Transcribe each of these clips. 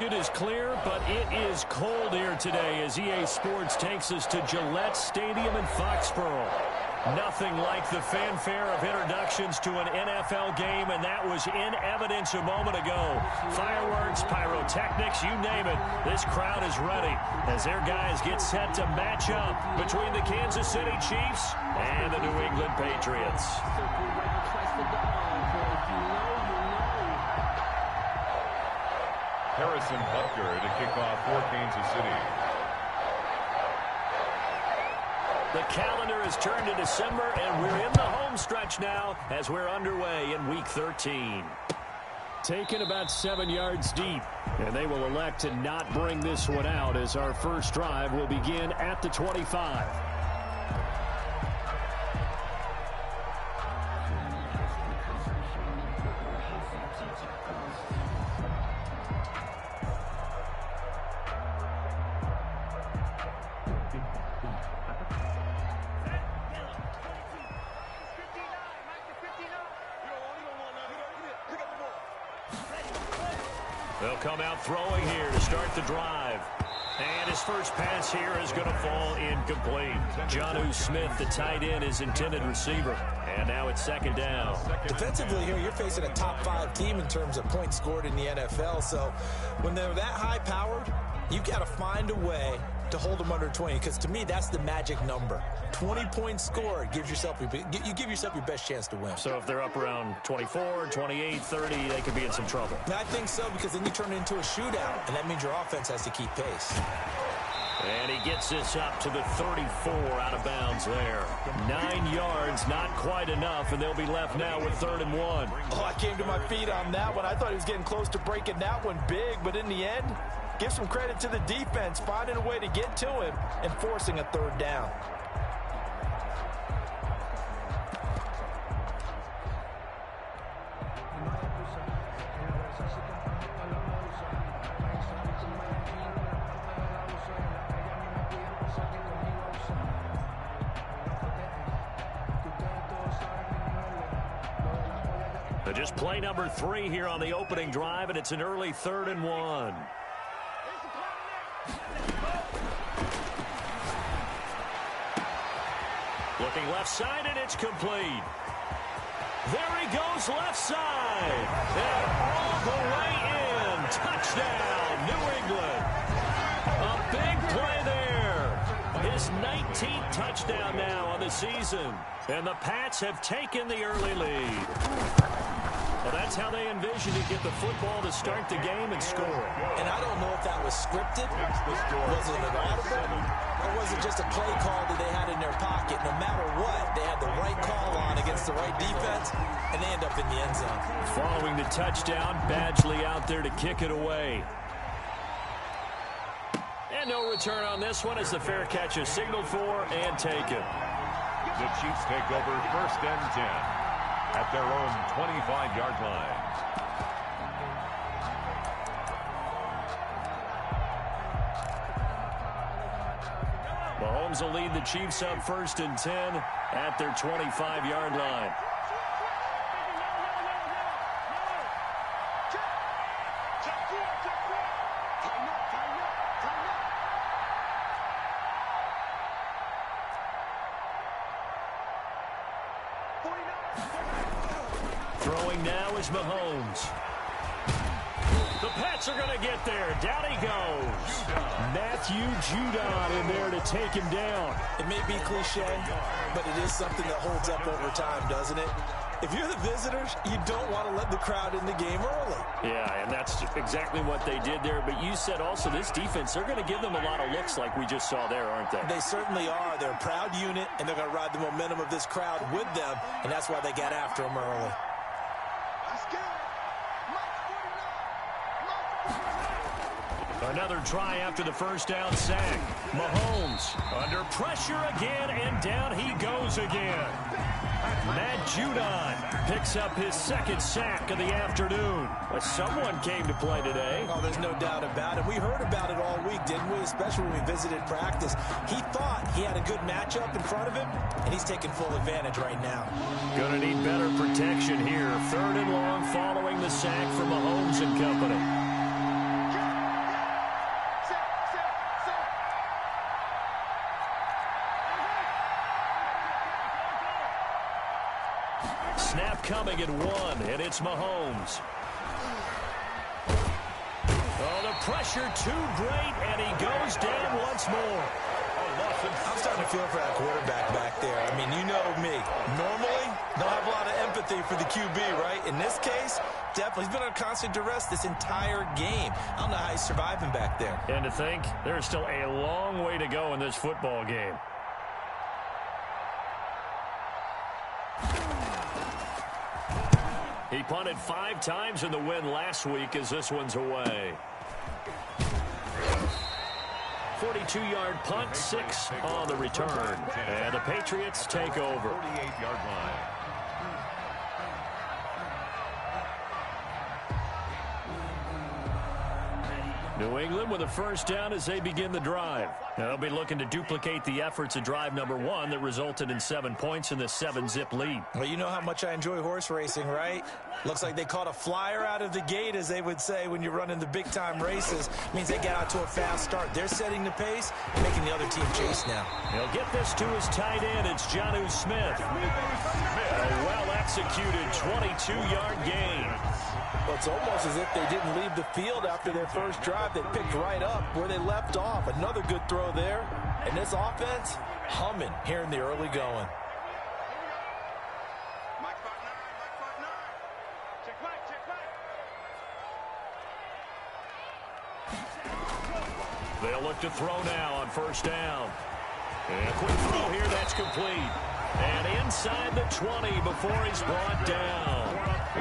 It is clear, but it is cold here today as EA Sports takes us to Gillette Stadium in Foxborough. Nothing like the fanfare of introductions to an NFL game, and that was in evidence a moment ago. Fireworks, pyrotechnics, you name it. This crowd is ready as their guys get set to match up between the Kansas City Chiefs and the New England Patriots. Harrison Butker to kick off for Kansas City. The calendar has turned to December, and we're in the home stretch now as we're underway in Week 13. Taken about 7 yards deep, and they will elect to not bring this one out as our first drive will begin at the 25. They'll come out throwing here to start the drive. And his first pass here is going to fall incomplete. Jonnu Smith, the tight end, is intended receiver. And now it's second down. Defensively here, you're facing a top-5 team in terms of points scored in the NFL. So when they're that high-powered, you've got to find a way to hold them under 20, because to me that's the magic number. 20 points scored gives yourself you give yourself your best chance to win. So if they're up around 24, 28, 30, they could be in some trouble. I think so, because then you turn it into a shootout, and that means your offense has to keep pace. And he gets this up to the 34, out of bounds there. 9 yards, not quite enough, and they'll be left now with 3rd and 1. Oh, I came to my feet on that one. I thought he was getting close to breaking that one big, but in the end, give some credit to the defense, finding a way to get to him and forcing a 3rd down. Just play number 3 here on the opening drive, and it's an early 3rd and 1. Looking left side, and it's complete. There he goes, left side. And all the way in. Touchdown, New England. A big play there. His 19th touchdown now on the season. And the Pats have taken the early lead. Well, that's how they envisioned to get the football to start the game and score. And I don't know if that was scripted, was it an audible, or was it just a play call that they had in their pocket? No matter what, they had the right call on against the right defense, and they end up in the end zone. Following the touchdown, Badgley out there to kick it away. And no return on this one as the fair catch is signaled for and taken. The Chiefs take over 1st and 10. At their own 25-yard line. Mahomes will lead the Chiefs up 1st and 10 at their 25-yard line. Throwing now is Mahomes. The Pats are going to get there. Down he goes. Matthew Judon in there to take him down. It may be cliche, but it is something that holds up over time, doesn't it? If you're the visitors, you don't want to let the crowd in the game early. Yeah, and that's exactly what they did there. But you said also this defense, they're going to give them a lot of looks like we just saw there, aren't they? They certainly are. They're a proud unit, and they're going to ride the momentum of this crowd with them, and that's why they got after them early. Another try after the first down sack. Mahomes under pressure again, and down he goes again. Matt Judon picks up his 2nd sack of the afternoon. But someone came to play today. Oh, there's no doubt about it. We heard about it all week, didn't we? Especially when we visited practice. He thought he had a good matchup in front of him, and he's taking full advantage right now. Gonna need better protection here. 3rd and long following the sack from Mahomes and company. Snap coming at 1, and it's Mahomes. Oh, the pressure too great, and he goes down once more. I'm starting to feel for that quarterback back there. I mean, you know me. Normally, don't have a lot of empathy for the QB, right? In this case, definitely. He's been under constant duress this entire game. I don't know how he's surviving back there. And to think, there's still a long way to go in this football game. He punted 5 times in the win last week as this one's away. 42-yard punt, 6 on the return. And the Patriots take over. 48-yard line. New England with a first down as they begin the drive. They'll be looking to duplicate the efforts of drive number 1 that resulted in 7 points in the 7-zip lead. Well, you know how much I enjoy horse racing, right? Looks like they caught a flyer out of the gate, as they would say when you're running the big-time races. Means they get out to a fast start. They're setting the pace, making the other team chase now. He'll get this to his tight end. It's Jonnu Smith. A well-executed 22-yard gain. Well, it's almost as if they didn't leave the field after their first drive. They picked right up where they left off. Another good throw there. And this offense, humming here in the early going. They'll look to throw now on first down. And a quick throw here, that's complete. And inside the 20 before he's brought down.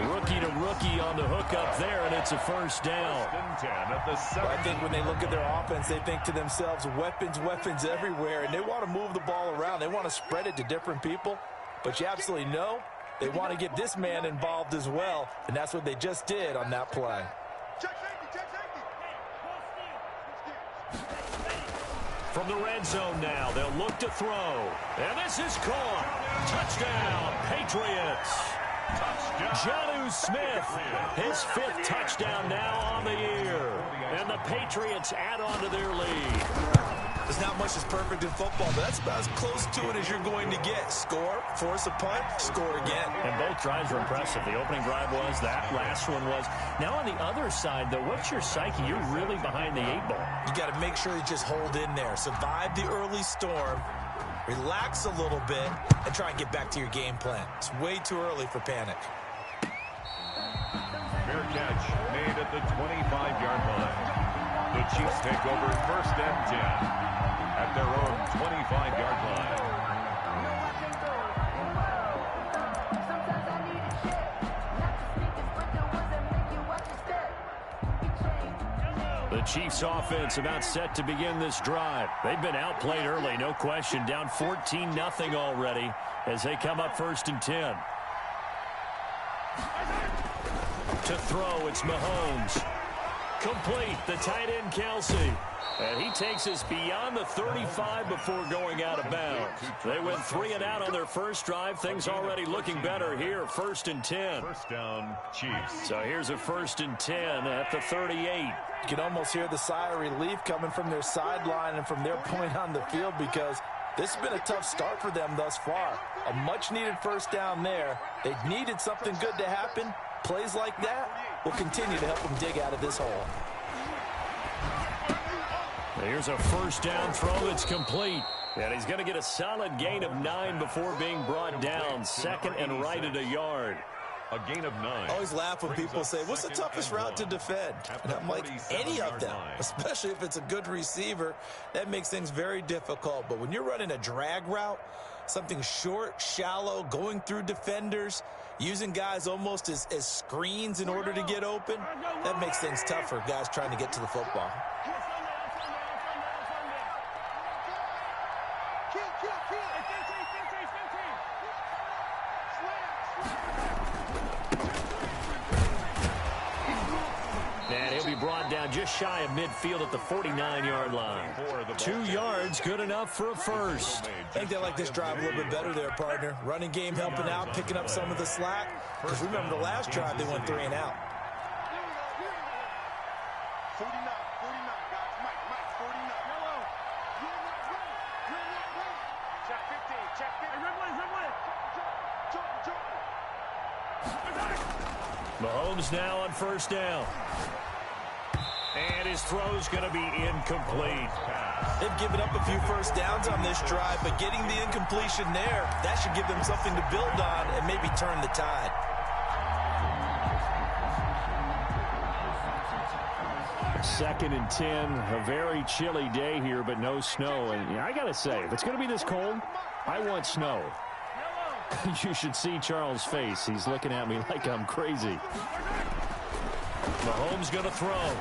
Rookie to rookie on the hook up there, and it's a first down. Well, I think when they look at their offense, they think to themselves, weapons, weapons everywhere, and they want to move the ball around. They want to spread it to different people, but you absolutely know they want to get this man involved as well, and that's what they just did on that play. From the red zone now, they'll look to throw. And this is caught. Touchdown, Patriots. Jonnu Smith, his 5th touchdown now on the year. And the Patriots add on to their lead. There's not much that's perfect in football, but that's about as close to it as you're going to get. Score, force a punt, score again. And both drives were impressive. The opening drive was, that last one was. Now on the other side, though, what's your psyche? You're really behind the 8 ball. You got to make sure you just hold in there. Survive the early storm, relax a little bit, and try and get back to your game plan. It's way too early for panic. Fair catch made at the 25-yard line. The Chiefs take over first and 10 at their own 25-yard line. The Chiefs offense about set to begin this drive. They've been outplayed early, no question. Down 14-0 already as they come up first and 10. To throw, it's Mahomes. Complete, the tight end Kelsey. And he takes us beyond the 35 before going out of bounds. They went 3 and out on their first drive. Things already looking better here, first and 10. First down, Chiefs. So here's a first and 10 at the 38. You can almost hear the sigh of relief coming from their sideline and from their point on the field, because this has been a tough start for them thus far. A much-needed first down there. They needed something good to happen. Plays like that will continue to help them dig out of this hole. Here's a first down throw that's complete. And he's going to get a solid gain of 9 before being brought down. Second and right at a yard. A gain of 9. I always laugh when people say, what's the toughest route to defend? And I'm like, any of them, especially if it's a good receiver. That makes things very difficult. But when you're running a drag route, something short, shallow, going through defenders, using guys almost as screens in order to get open, that makes things tough for guys trying to get to the football. And he'll be brought down just shy of midfield at the 49-yard line. 2 yards, good enough for a first. I think they like this drive a little bit better there, partner. Running game helping out, picking up some of the slack. Because remember, the last drive they went 3 and out. 49, guys. Mike, 49. Check 15, check 15. Red one. Mahomes now on first down. And his throw's going to be incomplete. They've given up a few first downs on this drive, but getting the incompletion there, that should give them something to build on and maybe turn the tide. Second and 10, a very chilly day here, but no snow. And I got to say, if it's going to be this cold, I want snow. You should see Charles' face. He's looking at me like I'm crazy. Mahomes going to throw.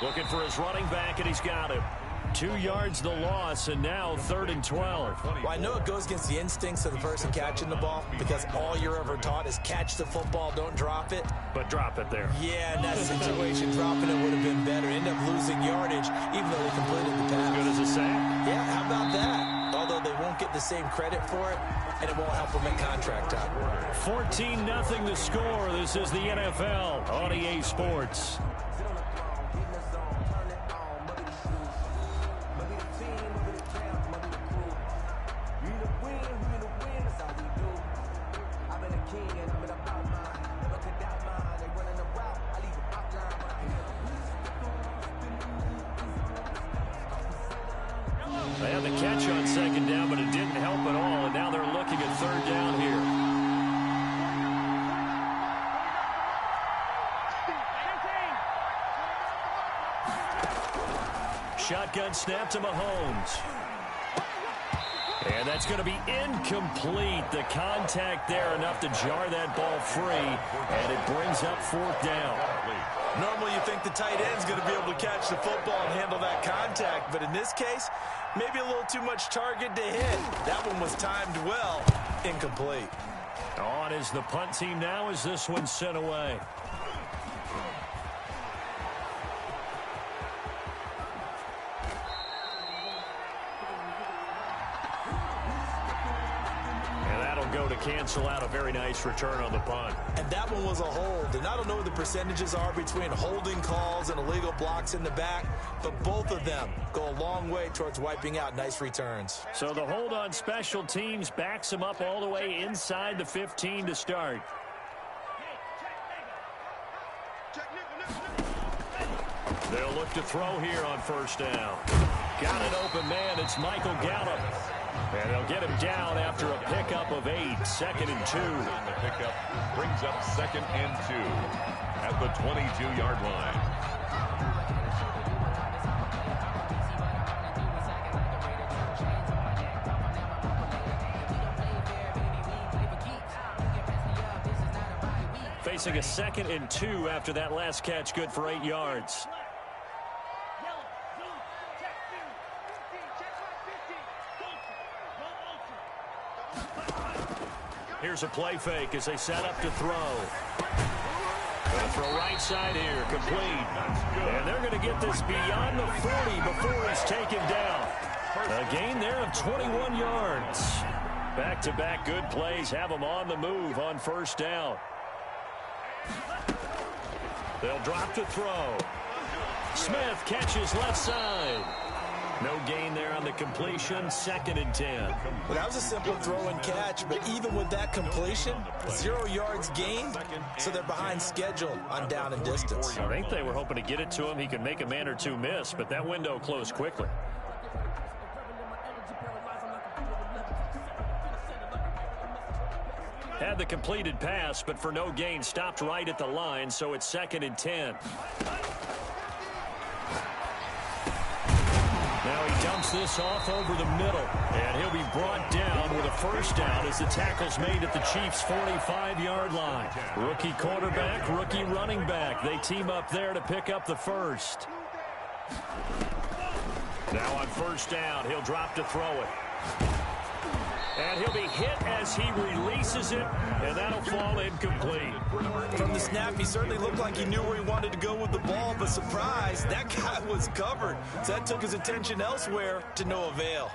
Looking for his running back, and he's got him. 2 yards the loss, and now 3rd and 12. Well, I know it goes against the instincts of the person catching the ball because all you're ever taught is catch the football, don't drop it. But drop it there. Yeah, in that situation, dropping it would have been better. End up losing yardage, even though they completed the pass. Good as a sack? Yeah, how about that? Although they won't get the same credit for it, and it won't help them at contract time. 14-0 the score. This is the NFL on EA Sports. They had the catch on second down, but it didn't help at all, and now they're looking at third down here. Shotgun snap to Mahomes. And that's going to be incomplete. The contact there enough to jar that ball free, and it brings up 4th down. Normally you think the tight end's going to be able to catch the football and handle that contact, but in this case, maybe a little too much target to hit. That one was timed well. Incomplete. On is the punt team now as this one's sent away. Go to cancel out a very nice return on the punt. And that one was a hold. And I don't know what the percentages are between holding calls and illegal blocks in the back, but both of them go a long way towards wiping out nice returns. So the hold on special teams backs them up all the way inside the 15 to start. They'll look to throw here on first down. Got an open man. It's Michael Gallup. And they'll get him down after a pickup of 8. 2nd and 2. And the pickup brings up 2nd and 2 at the 22-yard line. Facing a 2nd and 2 after that last catch, good for 8 yards. Here's a play fake as they set up to throw. Going to throw right side here, complete. And they're going to get this beyond the 40 before he's taken down. A gain there of 21 yards. Back-to-back good plays have them on the move on first down. They'll drop to throw. Smith catches left side. No gain there on the completion. 2nd and 10. Well, that was a simple throw and catch, but even with that completion, 0 yards gained, so they're behind schedule on down and distance. I think they were hoping to get it to him. He could make a man or two miss, but that window closed quickly. Had the completed pass, but for no gain, stopped right at the line, so it's 2nd and 10. Now he dumps this off over the middle, and he'll be brought down with a first down as the tackle's made at the Chiefs' 45-yard line. Rookie quarterback, rookie running back. They team up there to pick up the first. Now on first down, he'll drop to throw it. And he'll be hit as he releases it, and that'll fall incomplete. From the snap, he certainly looked like he knew where he wanted to go with the ball, but surprise, that guy was covered. So that took his attention elsewhere to no avail.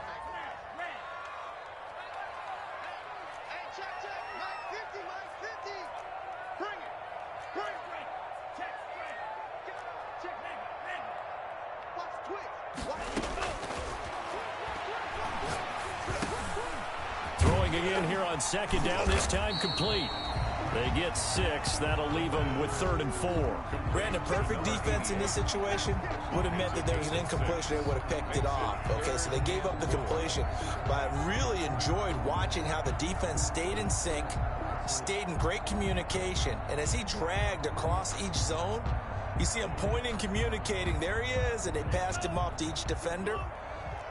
Again here on second down, this time complete. They get 6. That'll leave them with 3rd and 4. Brandon, perfect defense in this situation would have meant that there was an incompletion. They would have picked it off. Okay, so they gave up the completion. But I really enjoyed watching how the defense stayed in sync, stayed in great communication. And as he dragged across each zone, you see him pointing, communicating. There he is, and they passed him off to each defender.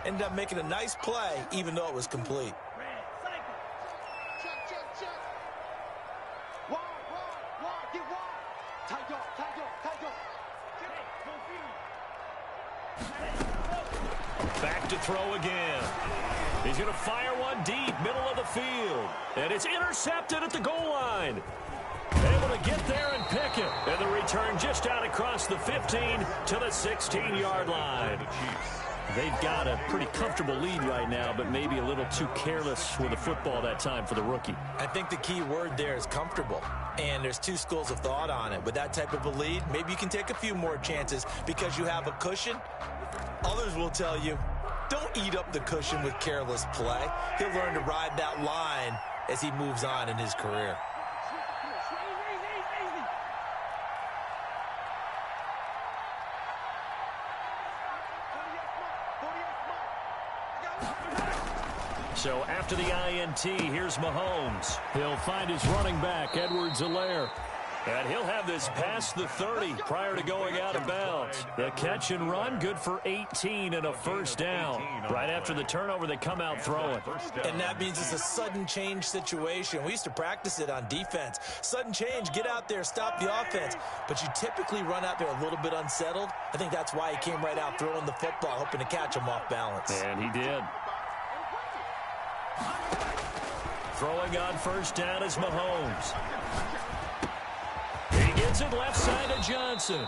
Ended up making a nice play, even though it was complete. Back to throw again. He's going to fire one deep, middle of the field. And it's intercepted at the goal line. Able to get there and pick it. And the return just out across the 15 to the 16-yard line. They've got a pretty comfortable lead right now, but maybe a little too careless with the football that time for the rookie. I think the key word there is comfortable. And there's two schools of thought on it. With that type of a lead, maybe you can take a few more chances because you have a cushion. Others will tell you, don't eat up the cushion with careless play. He'll learn to ride that line as he moves on in his career. So after the INT, here's Mahomes. He'll find his running back, Edwards-Helaire. And he'll have this past the 30 prior to going out of bounds. The catch and run, good for 18 and a first down. Right after the turnover, they come out throwing. And that means it's a sudden change situation. We used to practice it on defense. Sudden change, get out there, stop the offense. But you typically run out there a little bit unsettled. I think that's why he came right out throwing the football, hoping to catch him off balance. And he did. Throwing on first down is Mahomes. He gets it left side to Johnson.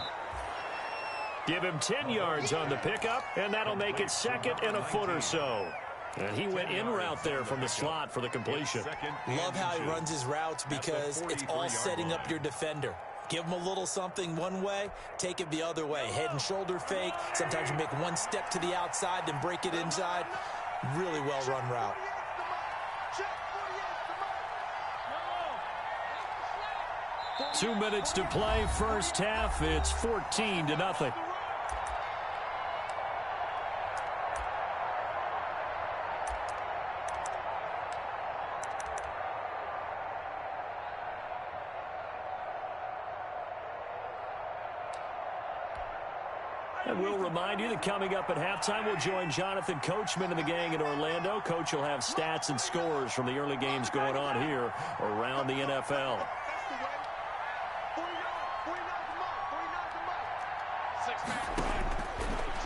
Give him 10 yards on the pickup, and that'll make it 2nd and a foot or so. And he went in route there from the slot for the completion. Love how he runs his routes because it's all setting up your defender. Give him a little something one way, take it the other way. Head and shoulder fake. Sometimes you make one step to the outside, then break it inside. Really well-run route. 2 minutes to play, first half. It's 14-0. And we'll remind you that coming up at halftime, we'll join Jonathan Coachman and the gang in Orlando. Coach will have stats and scores from the early games going on here around the NFL.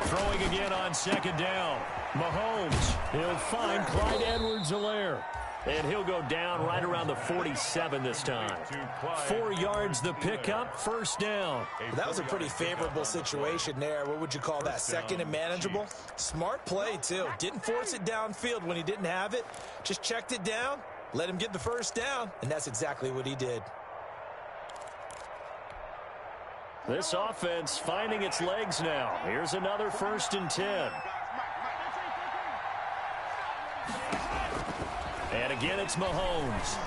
Throwing again on second down. Mahomes, he'll find Clyde Edwards-Helaire. And he'll go down right around the 47 this time. 4 yards the pickup, first down. That was a pretty favorable situation there. What would you call that, second and manageable? Smart play, too. Didn't force it downfield when he didn't have it. Just checked it down, let him get the first down, and that's exactly what he did. This offense finding its legs now. Here's another 1st and 10. And again, it's Mahomes.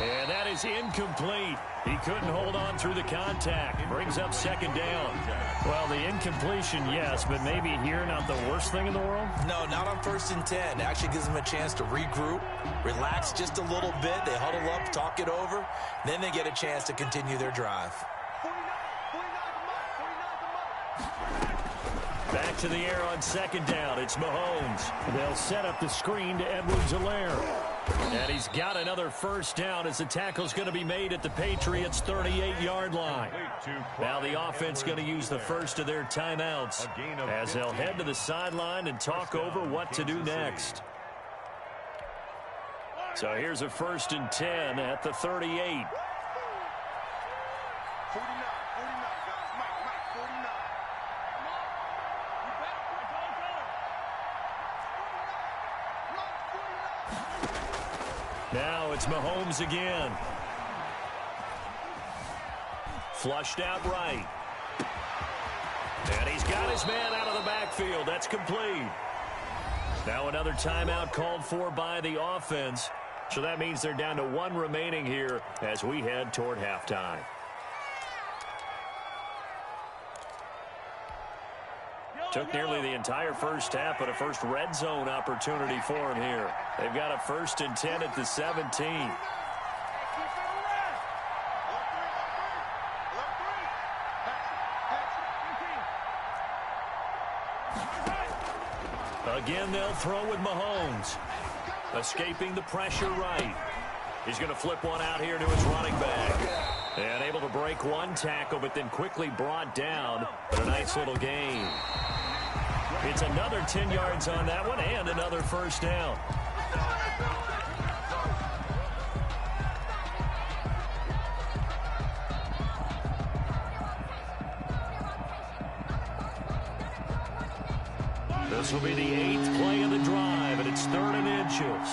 And that is incomplete. He couldn't hold on through the contact. Brings up second down. Well, the incompletion, yes, but maybe here not the worst thing in the world? No, not on 1st and 10. It actually gives them a chance to regroup, relax just a little bit. They huddle up, talk it over. Then they get a chance to continue their drive. Back to the air on second down. It's Mahomes. They'll set up the screen to Edwards-Helaire. And he's got another first down as the tackle's going to be made at the Patriots' 38-yard line. Now the offense going to use the first of their timeouts as they'll head to the sideline and talk over what to do next. So here's a 1st and 10 at the 38. 49, guys. Mike, 49. Now it's Mahomes again. Flushed out right. And he's got his man out of the backfield. That's complete. Now another timeout called for by the offense. So that means they're down to 1 remaining here as we head toward halftime. Took nearly the entire first half, but a first red zone opportunity for him here. They've got a 1st and 10 at the 17. Again, they'll throw with Mahomes. Escaping the pressure right. He's going to flip one out here to his running back. And able to break one tackle, but then quickly brought down. But a nice little gain. It's another 10 yards on that one and another first down. This will be the 8th play of the drive, and it's 3rd and inches.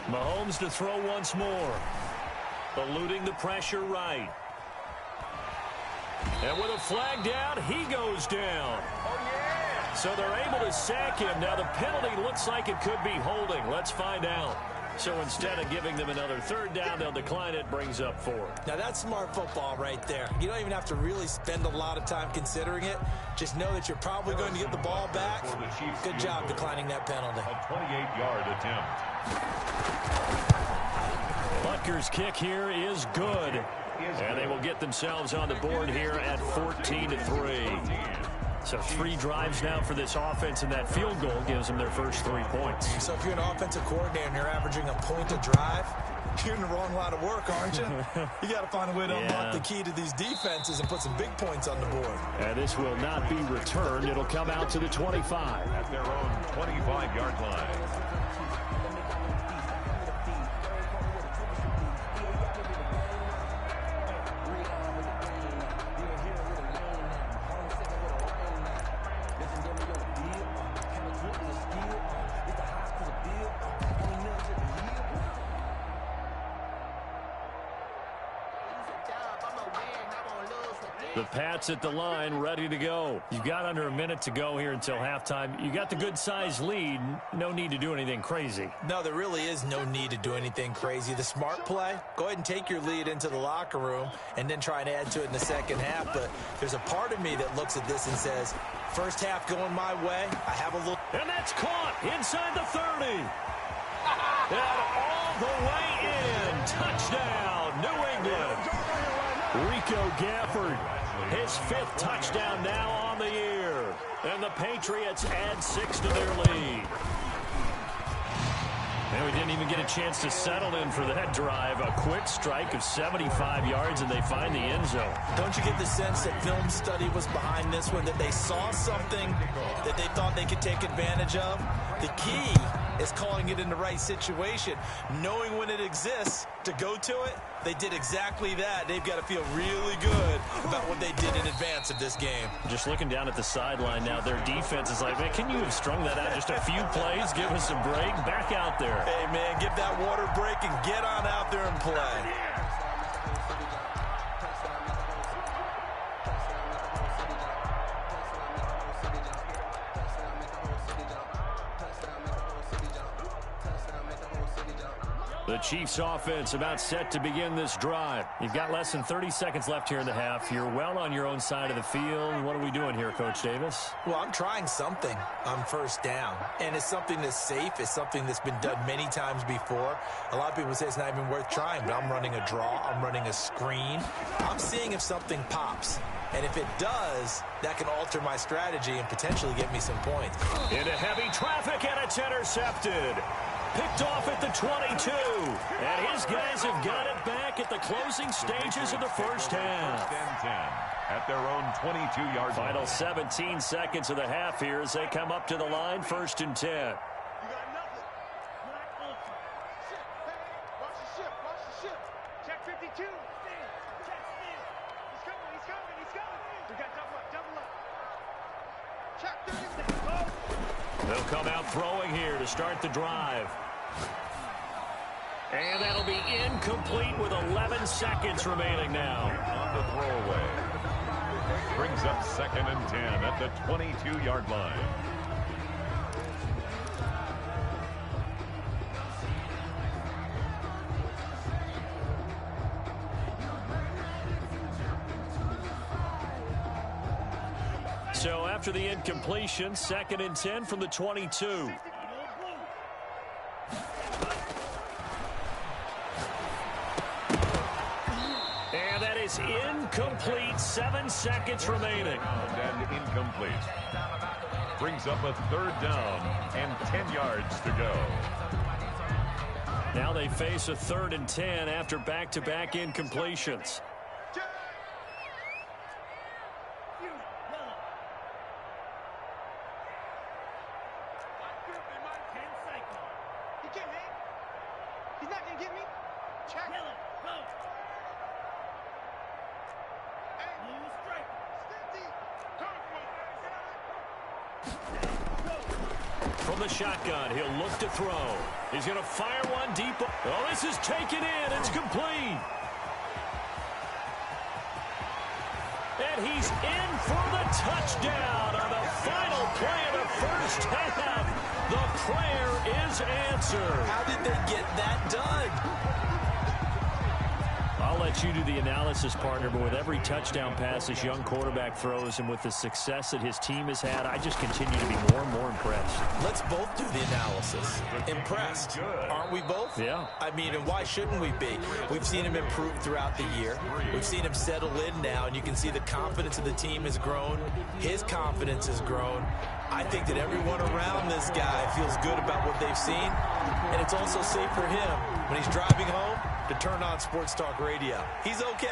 Mahomes to throw once more. Eluding the pressure right. And with a flag down, he goes down. So they're able to sack him. Now the penalty looks like it could be holding. Let's find out. So instead of giving them another 3rd down, they'll decline it. Brings up 4. Now that's smart football right there. You don't even have to really spend a lot of time considering it. Just know that you're probably going to get the ball back. Good job declining that penalty. A 28-yard attempt. Butker's kick here is good. And they will get themselves on the board here at 14-3. So 3 drives now for this offense, and that field goal gives them their first 3 points. So if you're an offensive coordinator and you're averaging a point a drive, you're in the wrong line of work, aren't you? You got to find a way to unlock the key to these defenses and put some big points on the board. And this will not be returned. It'll come out to the 25. At their own 25-yard line. The Pats at the line, ready to go. You've got under a minute to go here until halftime. You got the good-sized lead. No need to do anything crazy. No, there really is no need to do anything crazy. The smart play, go ahead and take your lead into the locker room and then try and add to it in the second half. But there's a part of me that looks at this and says, first half going my way, I have a little... And that's caught inside the 30. And all the way in. Touchdown, New England. Rico Gafford, his 5th touchdown now on the year. And the Patriots add 6 to their lead. And we didn't even get a chance to settle in for that drive. A quick strike of 75 yards, and they find the end zone. Don't you get the sense that film study was behind this one, that they saw something that they thought they could take advantage of? The key is calling it in the right situation, knowing when it exists to go to it. They did exactly that. They've got to feel really good about what they did in advance of this game. Just looking down at the sideline now, their defense is like, man, can you have strung that out just a few plays? Give us a break. Back out there. Hey, man, give that water break and get on out there and play. The Chiefs offense about set to begin this drive. You've got less than 30 seconds left here in the half. You're well on your own side of the field. What are we doing here, Coach Davis? Well, I'm trying something on first down. And it's something that's safe. It's something that's been done many times before. A lot of people say it's not even worth trying, but I'm running a draw. I'm running a screen. I'm seeing if something pops. And if it does, that can alter my strategy and potentially get me some points. Into heavy traffic, and it's intercepted. Picked off at the 22. And his guys have got it back at the closing stages of the first half. 10-10 at their own 22-yard line. Final 17 seconds of the half here as they come up to the line, 1st and 10. You got nothing. Watch the ship. Watch the ship. Check 52. Check. He's coming. We got double up. They'll come out throwing here to start the drive. And that'll be incomplete with 11 seconds remaining now. On the throwaway. Brings up 2nd and 10 at the 22-yard line. So after the incompletion, 2nd and 10 from the 22. And that is incomplete. 7 seconds remaining. And incomplete. Brings up a 3rd down and 10 yards to go. Now they face a 3rd and 10 after back-to-back incompletions. From the shotgun, he'll look to throw. He's going to fire one deep. Oh, this is taken in. It's complete. And he's in for the touchdown on the final play of the first half. The prayer is answered. How did they get that done? I'll let you do the analysis, partner, but with every touchdown pass this young quarterback throws and with the success that his team has had, I just continue to be more and more impressed. Let's both do the analysis. Impressed. Aren't we both? Yeah. I mean, and why shouldn't we be? We've seen him improve throughout the year. We've seen him settle in now, and you can see the confidence of the team has grown. His confidence has grown. I think that everyone around this guy feels good about what they've seen, and it's also safe for him when he's driving home to turn on Sports Talk Radio. He's okay.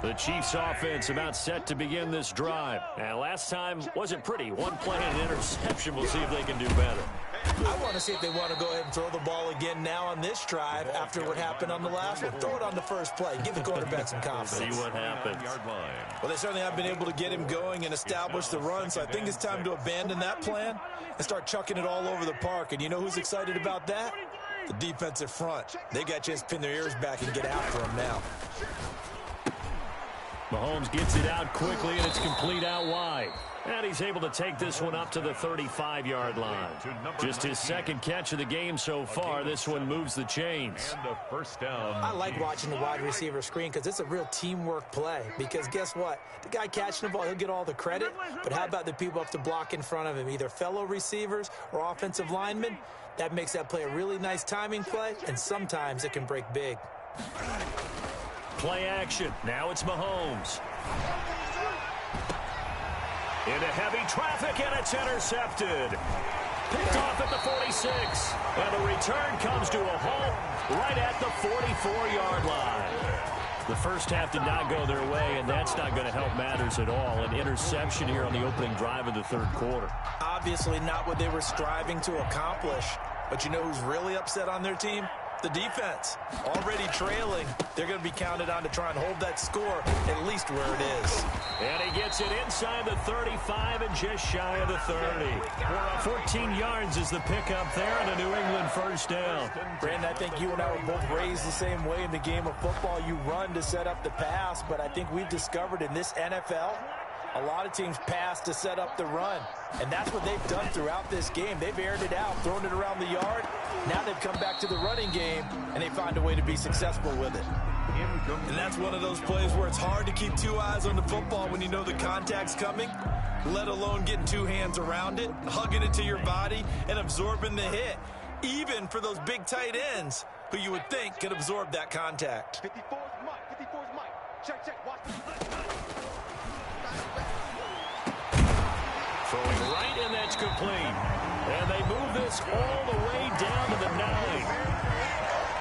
The Chiefs offense about set to begin this drive. And last time wasn't pretty. One play and an interception. We'll see if they can do better. I want to see if they want to go ahead and throw the ball again now on this drive after what happened on the last one. Throw it on the first play. Give the quarterback some confidence. See what happens. Well, they certainly have been able to get him going and establish the run, so I think it's time to abandon that plan and start chucking it all over the park. And you know who's excited about that? The defensive front. They got a chance to pin their ears back and get after him now. Mahomes gets it out quickly, and it's complete out wide. And he's able to take this one up to the 35-yard line. Just his second catch of the game so far. This one moves the chains. And the first down. I like watching the wide receiver screen because it's a real teamwork play. Because guess what? The guy catching the ball, he'll get all the credit. But how about the people up to block in front of him, either fellow receivers or offensive linemen? That makes that play a really nice timing play, and sometimes it can break big. Play action. Now it's Mahomes. Into heavy traffic, and it's intercepted. Picked off at the 46. And the return comes to a halt right at the 44-yard line. The first half did not go their way, and that's not going to help matters at all. An interception here on the opening drive of the third quarter. Obviously not what they were striving to accomplish. But you know who's really upset on their team? The defense. Already trailing. They're going to be counted on to try and hold that score at least where it is. And he gets it inside the 35 and just shy of the 30. 14 yards is the pickup there and a New England first down. Brandon, I think you and I were both raised the same way in the game of football. You run to set up the pass, but I think we've discovered in this NFL, a lot of teams pass to set up the run. And that's what they've done throughout this game. They've aired it out, thrown it around the yard. Now they've come back to the running game, and they find a way to be successful with it. And that's one of those plays where it's hard to keep two eyes on the football when you know the contact's coming, let alone getting two hands around it, hugging it to your body, and absorbing the hit. Even for those big tight ends who you would think could absorb that contact. 54's Mike. 54's Mike. Check. Watch the Throwing right, and that's complete. And they move this all the way down to the 9.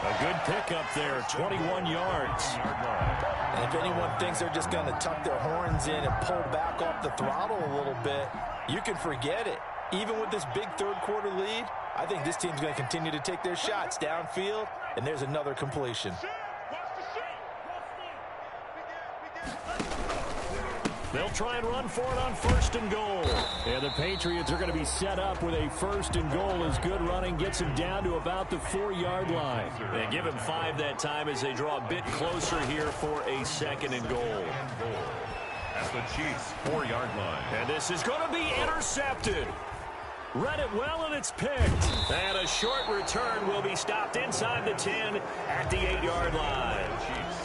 A good pickup there, 21 yards. And if anyone thinks they're just going to tuck their horns in and pull back off the throttle a little bit, you can forget it. Even with this big third-quarter lead, I think this team's going to continue to take their shots downfield, and there's another completion. They'll try and run for it on 1st and goal. And the Patriots are going to be set up with a 1st and goal as good running gets him down to about the 4-yard line. They give him 5 that time as they draw a bit closer here for a 2nd and goal. At the Chiefs' 4-yard line. And this is going to be intercepted. Read it well, and it's picked. And a short return will be stopped inside the 10 at the 8-yard line.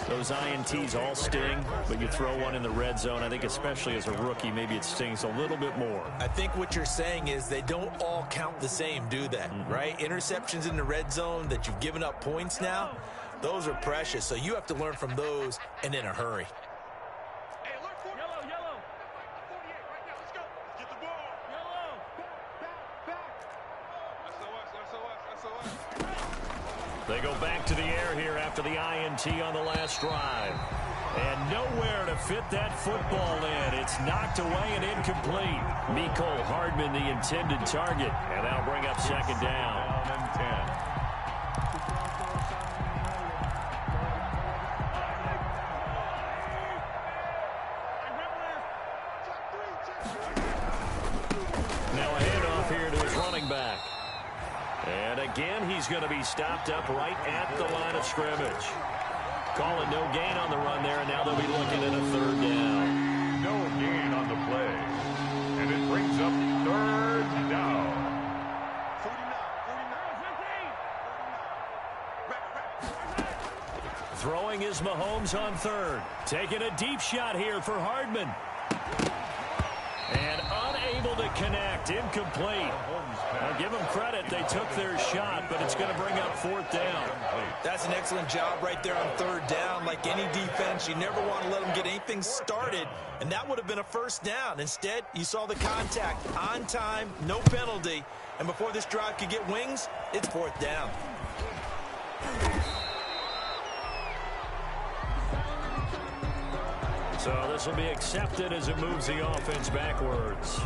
Those INTs all sting, but you throw one in the red zone. I think especially as a rookie, maybe it stings a little bit more. I think what you're saying is they don't all count the same, do they? Right? Interceptions in the red zone that you've given up points now, those are precious. So you have to learn from those and in a hurry. They go back to the air here after the INT on the last drive. And nowhere to fit that football in. It's knocked away and incomplete. Mecole Hardman, the intended target. And that'll bring up 2nd down. And 10. Now a handoff here to his running back. And again, he's going to be stopped up right at the line of scrimmage. Calling no gain on the run there, and now they'll be looking at a 3rd down. No gain on the play. And it brings up 3rd down. 49. Throwing is Mahomes on 3rd. Taking a deep shot here for Hardman. And unable to connect. Incomplete. I'll give them credit. They took their shot, but it's going to bring up 4th down. That's an excellent job right there on 3rd down. Like any defense, you never want to let them get anything started, and that would have been a 1st down. Instead, you saw the contact on time, no penalty, and before this drive could get wings, it's 4th down. So this will be accepted as it moves the offense backwards.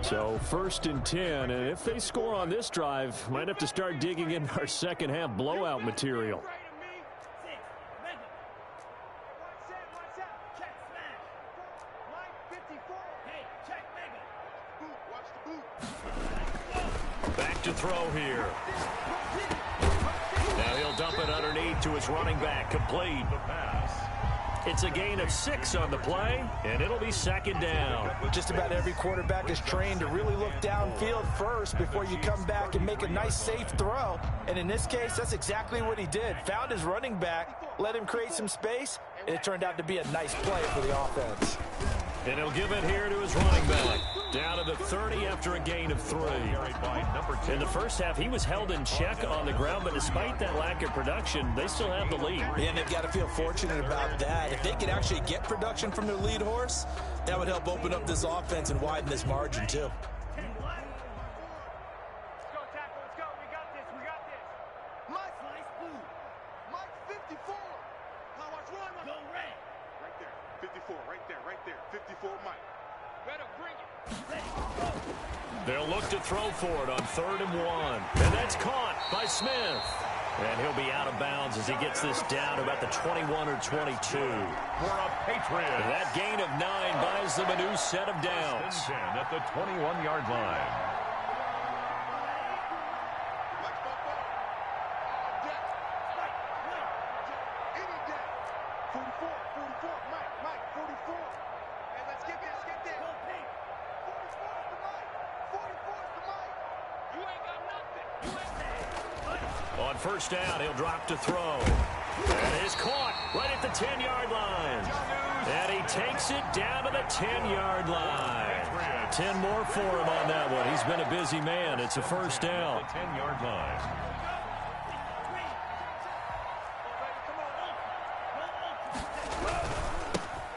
So 1st and 10, and if they score on this drive, might have to start digging in our second half blowout material. Back to throw here. Now he'll dump it underneath to his running back. Complete. The pass. It's a gain of 6 on the play, and it'll be 2nd down. Just about every quarterback is trained to really look downfield first before you come back and make a nice, safe throw. And in this case, that's exactly what he did. Found his running back, let him create some space, and it turned out to be a nice play for the offense. And he'll give it here to his running back. Down to the 30 after a gain of 3. In the first half, he was held in check on the ground, but despite that lack of production, they still have the lead. Yeah, and they've got to feel fortunate about that. If they could actually get production from their lead horse, that would help open up this offense and widen this margin, too. They'll look to throw for it on 3rd and 1. And that's caught by Smith. And he'll be out of bounds as he gets this down about the 21 or 22. For a Patriot. That gain of 9 buys them a new set of downs. 10 at the 21-yard line. On 1st down, he'll drop to throw. And is caught right at the 10-yard line. And he takes it down to the 10-yard line. 10 more for him on that one. He's been a busy man. It's a 1st down. 10-yard line.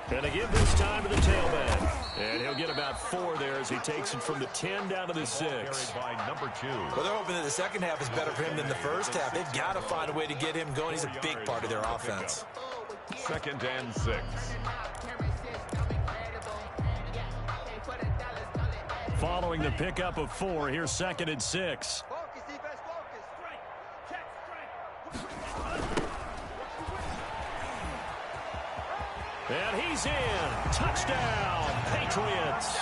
And they give this time to the tailback. And he'll get about 4 there as he takes it from the 10 down to the 6. By number 2. Well, they're hoping that the second half is better for him than the first half. They've got to find a way to get him going. He's a big part of their offense. 2nd and 6. Following the pickup of 4, here's 2nd and 6. Focus, defense, focus. Strike. Check, strike. And he's in. Touchdown, Patriots.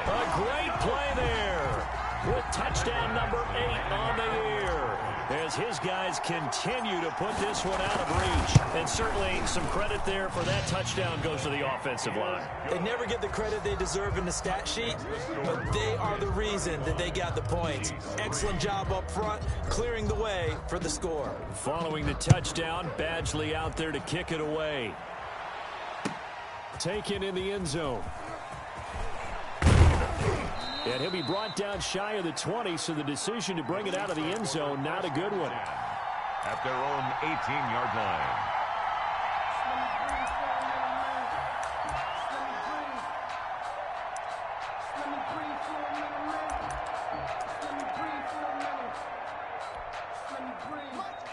A great play there with touchdown number 8 on the year as his guys continue to put this one out of reach. And certainly some credit there for that touchdown goes to the offensive line. They never get the credit they deserve in the stat sheet, but they are the reason that they got the points. Excellent job up front, clearing the way for the score. Following the touchdown, Badgley out there to kick it away. Taken in the end zone. And he'll be brought down shy of the 20, so the decision to bring it out of the end zone, not a good one. At their own 18-yard line.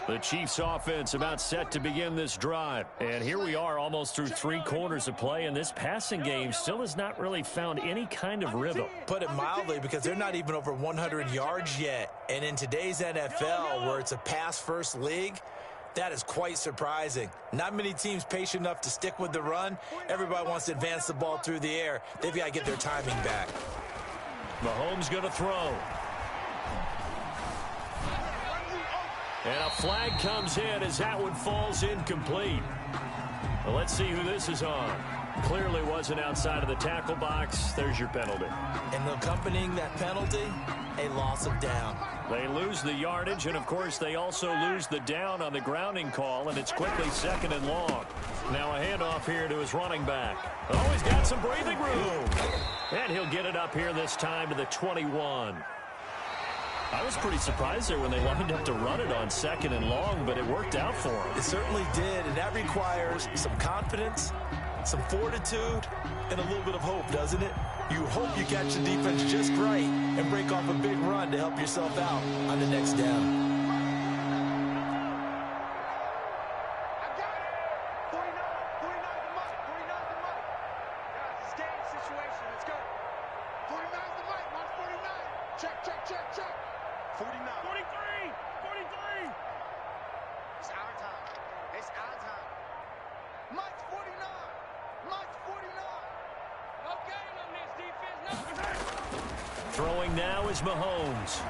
The Chiefs offense about set to begin this drive. And here we are almost through 3 quarters of play, and this passing game still has not really found any kind of rhythm. Put it mildly, because they're not even over 100 yards yet. And in today's NFL, where it's a pass-first league, that is quite surprising. Not many teams patient enough to stick with the run. Everybody wants to advance the ball through the air. They've got to get their timing back. Mahomes going to throw. And a flag comes in as that one falls incomplete. Well, let's see who this is on. Clearly wasn't outside of the tackle box. There's your penalty. And accompanying that penalty, a loss of down. They lose the yardage, and of course they also lose the down on the grounding call, and it's quickly 2nd and long. Now a handoff here to his running back. Oh, he's got some breathing room. And he'll get it up here this time to the 21. I was pretty surprised there when they lined up to run it on 2nd and long, but it worked out for him. It certainly did, and that requires some confidence, some fortitude, and a little bit of hope, doesn't it? You hope you catch the defense just right and break off a big run to help yourself out on the next down. Throwing now is Mahomes.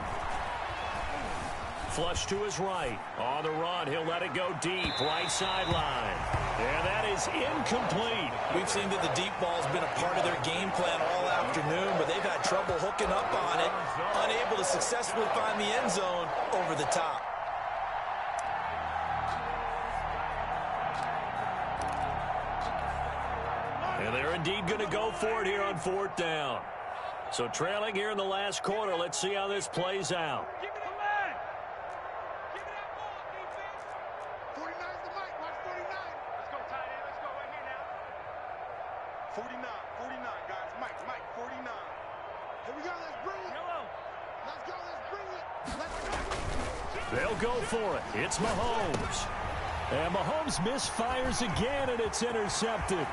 Flush to his right. On the run, he'll let it go deep. Right sideline. And that is incomplete. We've seen that the deep ball's been a part of their game plan all afternoon, but they've had trouble hooking up on it. Unable to successfully find the end zone over the top. And they're indeed going to go for it here on 4th down. So trailing here in the last quarter. Let's see how this plays out. Give it a man. Give it that ball, defense. 49's the mic. Watch 49. Let's go, tight end. Let's go right here now. 49, guys. Mike, 49. Here we go. Let's bring it. Let's go. Let's bring it. Let's go. They'll go for it. It's Mahomes. And Mahomes misfires again, and it's intercepted.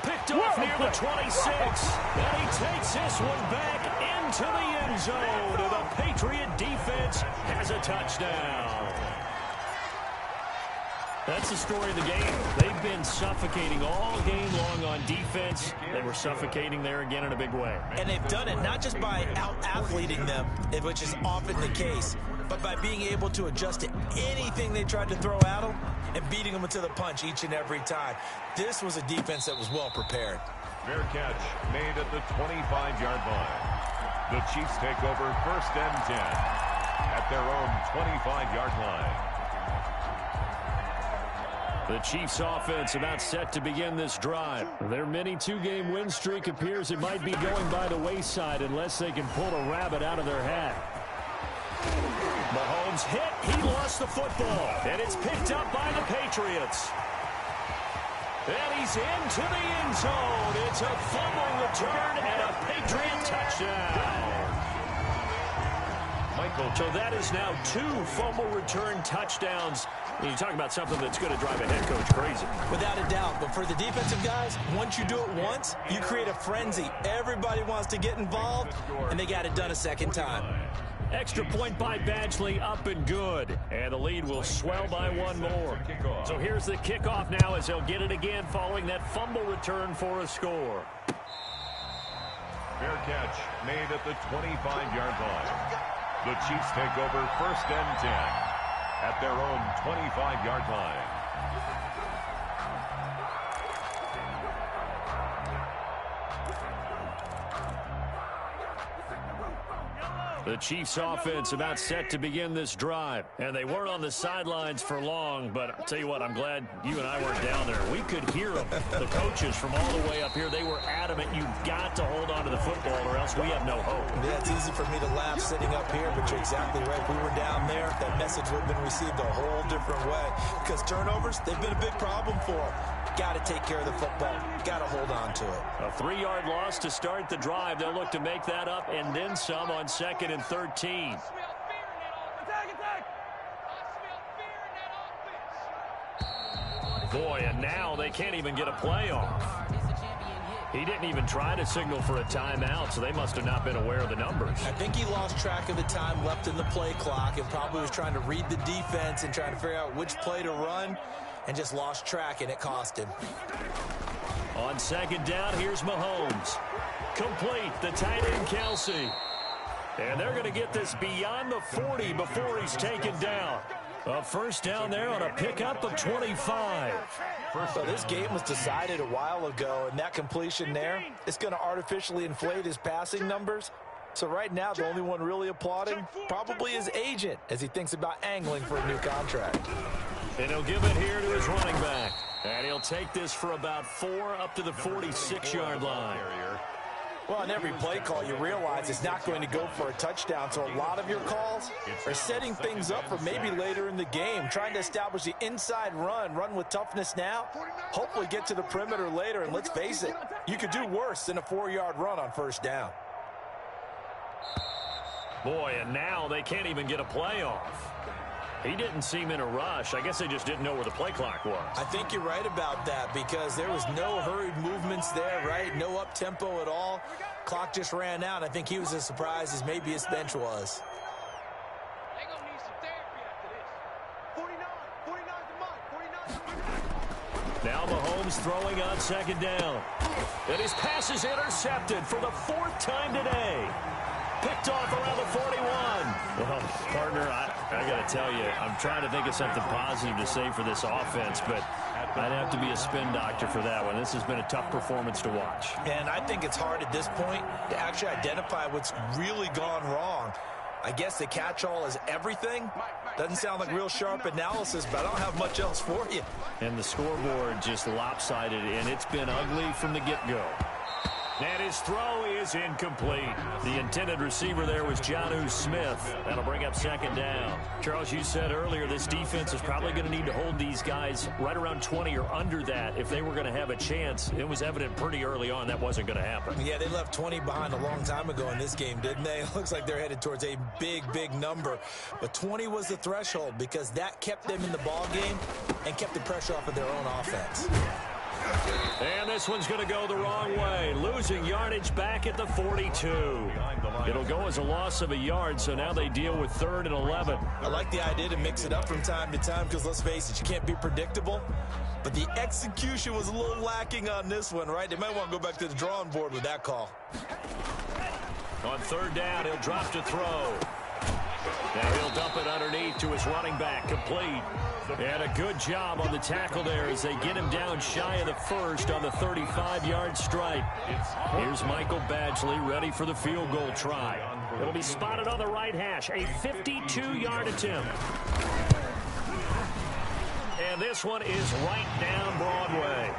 Picked off near the 26, and he takes this one back into the end zone, and the Patriot defense has a touchdown. That's the story of the game. They've been suffocating all game long on defense. They were suffocating there again in a big way. And they've done it not just by out-athleting them, which is often the case, but by being able to adjust to anything they tried to throw at them and beating them to the punch each and every time. This was a defense that was well prepared. Fair catch made at the 25-yard line. The Chiefs take over 1st and 10 at their own 25-yard line. The Chiefs offense about set to begin this drive. Their mini 2-game win streak appears it might be going by the wayside unless they can pull a rabbit out of their hat. Mahomes hit. He lost the football, and it's picked up by the Patriots. And he's into the end zone. It's a fumble return and a Patriot touchdown. So that is now 2 fumble return touchdowns. And you talk about something that's going to drive a head coach crazy. Without a doubt. But for the defensive guys, once you do it once, you create a frenzy. Everybody wants to get involved, and they got it done a second time. Extra point by Badgley, up and good. And the lead will swell by 1 more. So here's the kickoff now as they'll get it again following that fumble return for a score. Fair catch made at the 25-yard line. The Chiefs take over 1st and 10 at their own 25-yard line. The Chiefs offense about set to begin this drive. And they weren't on the sidelines for long, but I'll tell you what, I'm glad you and I weren't down there. We could hear them, the coaches from all the way up here. They were adamant, you've got to hold on to the football or else we have no hope. Yeah, it's easy for me to laugh sitting up here, but you're exactly right. If we were down there, that message would have been received a whole different way. Because turnovers, they've been a big problem for them. Got to take care of the football. Got to hold on to it. A 3-yard loss to start the drive. They'll look to make that up and then some on 2nd and 13. Boy, and now they can't even get a play off. He didn't even try to signal for a timeout, so they must have not been aware of the numbers. I think he lost track of the time left in the play clock and probably was trying to read the defense and trying to figure out which play to run and just lost track, and it cost him. On 2nd down, here's Mahomes. Complete, the tight end Kelsey. And they're going to get this beyond the 40 before he's taken down. A 1st down there on a pickup of 25. So this game was decided a while ago, and that completion there, it's going to artificially inflate his passing numbers. So right now, the only one really applauding probably his agent as he thinks about angling for a new contract. And he'll give it here to his running back. And he'll take this for about 4 up to the 46-yard line. Well, on every play call, you realize it's not going to go for a touchdown. So a lot of your calls are setting things up for maybe later in the game, trying to establish the inside run with toughness now, hopefully get to the perimeter later. And let's face it, you could do worse than a 4-yard run on 1st down. Boy, and now they can't even get a play off. He didn't seem in a rush. I guess they just didn't know where the play clock was. I think you're right about that because there was no hurried movements there, right? No up-tempo at all. Clock just ran out. I think he was as surprised as maybe his bench was. They're going to need some therapy after this. 49. Now Mahomes throwing on 2nd down. And his pass is intercepted for the 4th time today. Picked off around the 41. Well, partner, I got to tell you, I'm trying to think of something positive to say for this offense, but I'd have to be a spin doctor for that one. This has been a tough performance to watch. And I think it's hard at this point to actually identify what's really gone wrong. I guess the catch-all is everything. Doesn't sound like real sharp analysis, but I don't have much else for you. And the scoreboard just lopsided, and it's been ugly from the get-go. And his throw is incomplete. The intended receiver there was Jonnu Smith. That'll bring up 2nd down. Charles, you said earlier this defense is probably going to need to hold these guys right around 20 or under that if they were going to have a chance. It was evident pretty early on that wasn't going to happen. Yeah, they left 20 behind a long time ago in this game, didn't they? It looks like they're headed towards a big, big number. But 20 was the threshold because that kept them in the ball game and kept the pressure off of their own offense. And this one's going to go the wrong way. Losing yardage back at the 42. It'll go as a loss of a yard, so now they deal with 3rd and 11. I like the idea to mix it up from time to time because, let's face it, you can't be predictable. But the execution was a little lacking on this one, right? They might want to go back to the drawing board with that call. On 3rd down, he'll drop to throw. Now he'll dump it underneath to his running back, complete. And a good job on the tackle there as they get him down shy of the 1st on the 35-yard stripe. Here's Michael Badgley ready for the field goal try. It'll be spotted on the right hash, a 52-yard attempt. And this one is right down Broadway.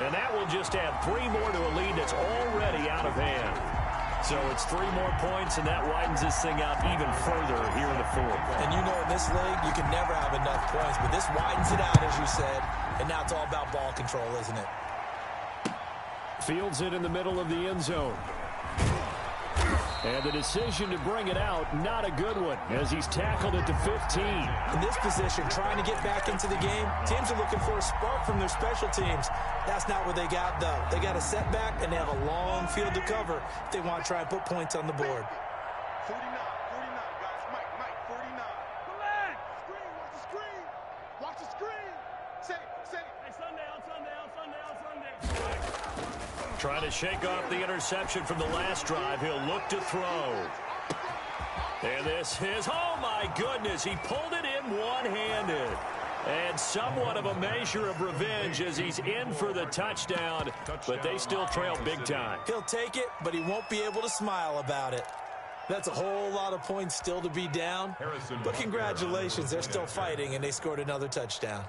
And that will just add 3 more to a lead that's already out of hand. So it's 3 more points, and that widens this thing out even further here in the 4th. And you know, in this league, you can never have enough points, but this widens it out, as you said. And now it's all about ball control, isn't it? Fields it in the middle of the end zone. And the decision to bring it out, not a good one, as he's tackled at the 15. In this position, trying to get back into the game, teams are looking for a spark from their special teams. That's not what they got, though. They got a setback, and they have a long field to cover if they want to try and put points on the board. 49, guys. Mike, 49. Relax. Screen, watch the screen. Watch the screen. Say it. Hey, Sunday. Trying to shake off the interception from the last drive. He'll look to throw. And this is, oh my goodness, he pulled it in one-handed. And somewhat of a measure of revenge as he's in for the touchdown, but they still trail big time. He'll take it, but he won't be able to smile about it. That's a whole lot of points still to be down. But congratulations, they're still fighting, and they scored another touchdown.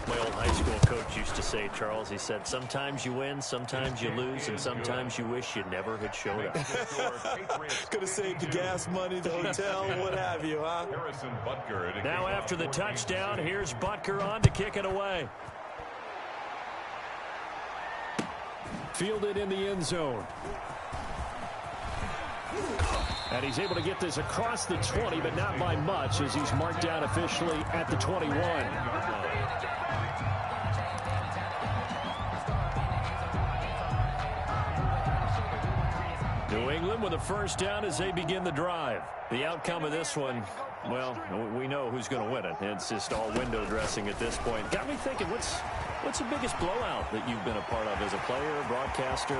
My old high school coach used to say, Charles, he said, sometimes you win, sometimes you lose, and sometimes you wish you never had showed up. Could have saved the gas money, the hotel, what have you, huh? Now after the touchdown, here's Butker on to kick it away. Fielded in the end zone. And he's able to get this across the 20, but not by much, as he's marked down officially at the 21. New England with a first down as they begin the drive. The outcome of this one, well, we know who's going to win it. It's just all window dressing at this point. Got me thinking, what's the biggest blowout that you've been a part of as a player, broadcaster?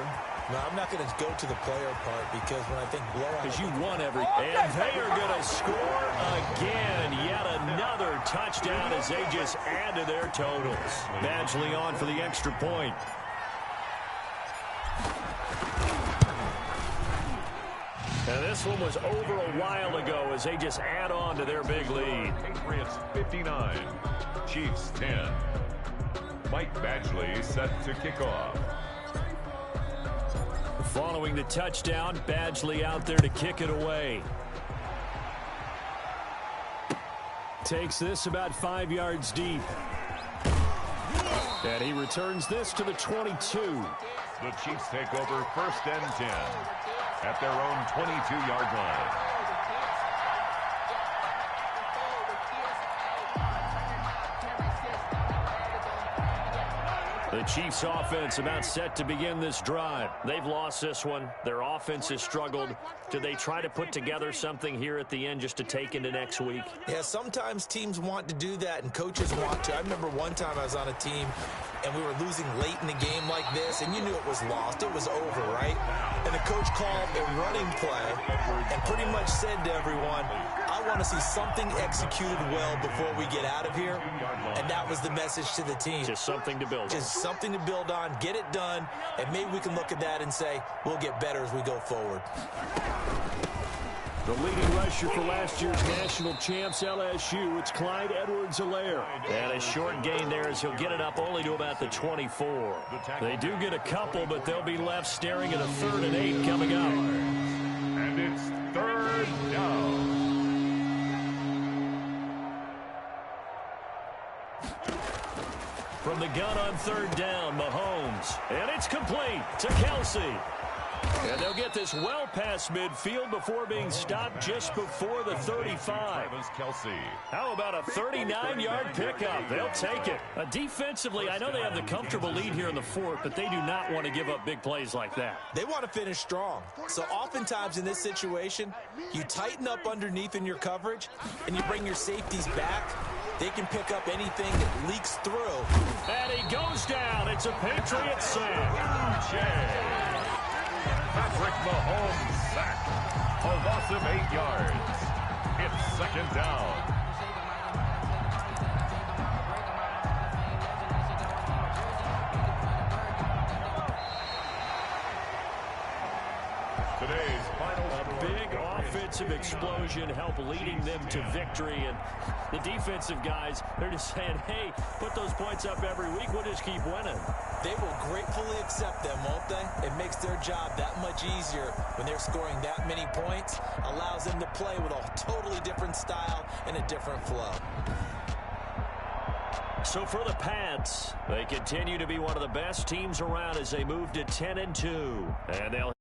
No, I'm not going to go to the player part because when I think blowout... Because you won every... And they are going to score again. Yet another touchdown as they just add to their totals. Badgley on for the extra point. And this one was over a while ago as they just add on to their big lead. Patriots 59, Chiefs 10. Mike Badgley set to kick off. Following the touchdown, Badgley out there to kick it away. Takes this about 5 yards deep. And he returns this to the 22. The Chiefs take over first and 10 at their own 22-yard line. The Chiefs offense about set to begin this drive. They've lost this one. Their offense has struggled. Do they try to put together something here at the end just to take into next week? Yeah, sometimes teams want to do that and coaches want to. I remember one time I was on a team and we were losing late in the game like this, and you knew it was lost. It was over, right? And the coach called a running play and pretty much said to everyone, I want to see something executed well before we get out of here. And that was the message to the team. Just something to build on. Just something to build on, get it done, and maybe we can look at that and say, we'll get better as we go forward. The leading rusher for last year's national champs, LSU, it's Clyde Edwards-Helaire. And a short gain there as he'll get it up only to about the 24. They do get a couple, but they'll be left staring at a 3rd and 8 coming up. And it's 3rd down. From the gun on 3rd down, Mahomes. And it's complete to Kelsey. And they'll get this well past midfield before being stopped just before the 35. How about a 39-yard pickup? They'll take it. Defensively, I know they have the comfortable lead here in the 4th, but they do not want to give up big plays like that. They want to finish strong. So oftentimes in this situation, you tighten up underneath in your coverage, and you bring your safeties back. They can pick up anything that leaks through. And he goes down. It's a Patriots sack. Patrick Mahomes sack. A loss of 8 yards. It's 2nd down. Today's final big offensive explosion help leading them to victory. And the defensive guys, they're just saying, hey, put those points up every week. We'll just keep winning. They will gratefully accept them, won't they? It makes their job that much easier when they're scoring that many points. Allows them to play with a totally different style and a different flow. So for the Pats, they continue to be one of the best teams around as they move to 10-2. And they'll